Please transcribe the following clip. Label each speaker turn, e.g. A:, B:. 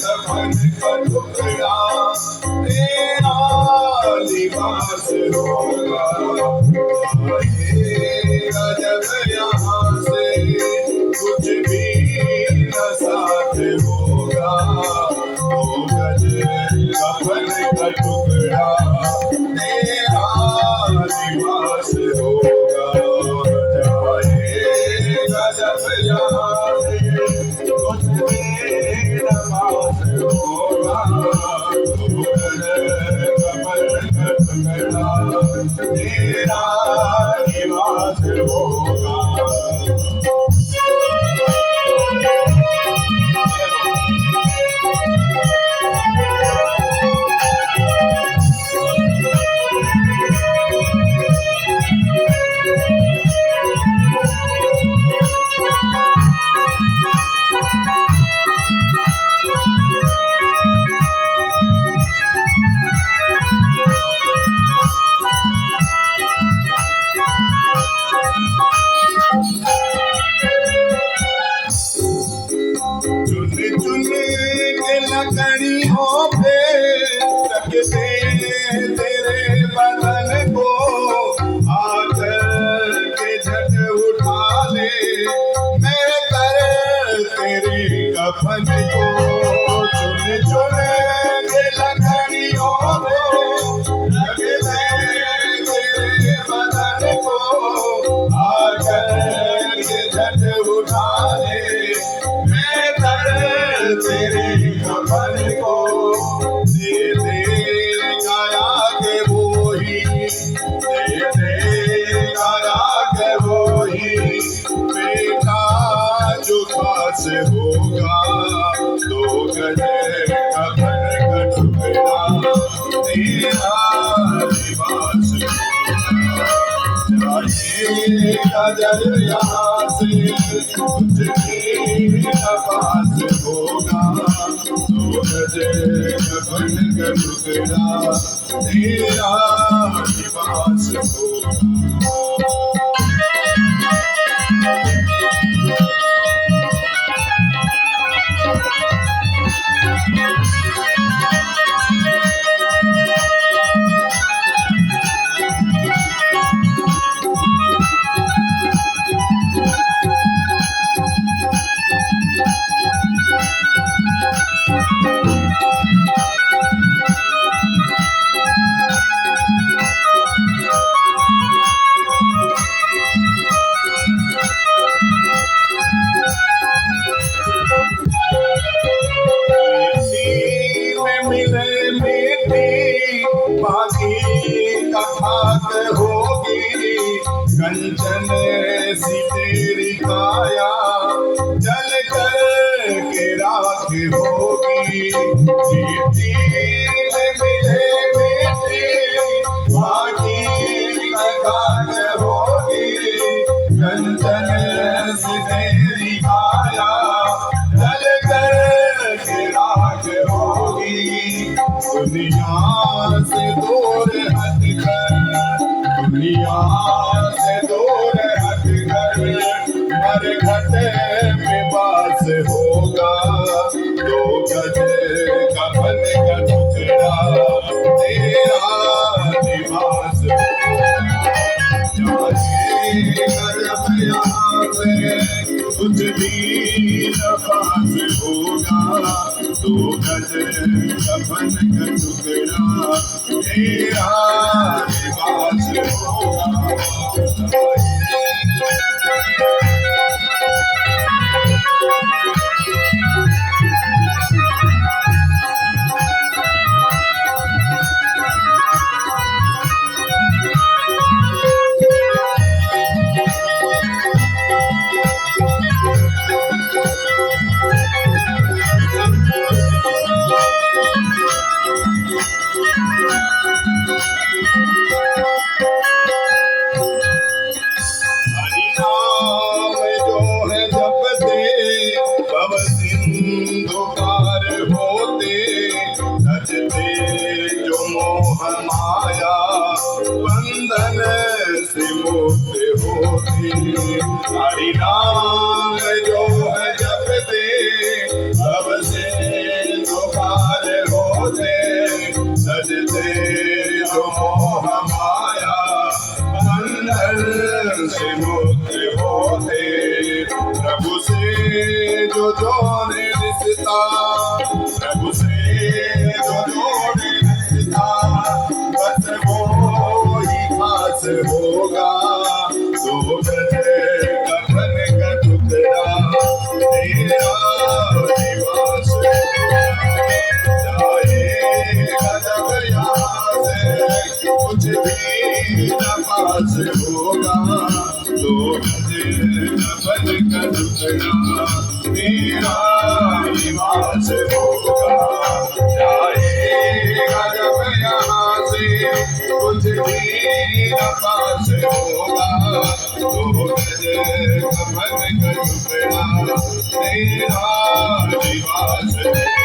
A: कफन का टुकड़ा तेरा लिबास होगा। जाएगा जब यहाँ से कुछ भी न साथ होगा। तो गज कफन का टुकड़ा तेरा लिबास होगा। जाएगा जब यहाँ से कुछ भी न साथ होगा। तो गज कफन का टुकड़ा तेरा लिबास होगा। चुन चुन के लकड़ियों पे रख दे तेरे बदन को, आकर के झट उठा ले मैं कर तेरे कफन को। चुन चुन के लकड़ियों पे रख दे तेरे बदन को, आकर के झट उठा ले तेरे कफन को। दे दे गाया के वो ही, दे दे गाया के वो ही बेटा जो खास होगा। दो गज कफन का टुकड़ा तेरा लिबास होगा। जाएगा जब यहाँ से कुछ भी न पास होगा। तो गज कफन का टुकड़ा तेरा लिबास होगा। बाकी कथात होगी कंचन सी तेरी काया, जल कर के राख होगी। मिट्टी में मिले मिट्टी बाकी कथात होगी कंचन सी तेरी काया, जल कर के राख होगी। दुनिया से दूर हट कर, दुनिया से दूर हट कर मरघट में बास होगा। दो गज कफन का टुकड़ा तेरा लिबास होगा। जाएगा जब यहाँ से कुछ भी न पास होगा। दो गज कफन का टुकड़ा तेरा लिबास होगा। माया बंधन से मुक्त होती, हरि नाम जो है जपते सबसे तो से मुक्त होते। प्रभु से जो जोड़े रिश्ता, प्रभु से जो जोड़े रिश्ता, बस वो ही खास होगा। तो गजे कफन का टुकड़ा तेरा निवास जाएगा जब यहाँ से, कुछ भी न पास होगा। तो गजे कफन का टुकड़ा तेरा निवास होगा। जाएगा जब यहाँ से, कुछ भी न पास होगा। तो गजे कफन का टुकड़ा तेरा निवास होगा।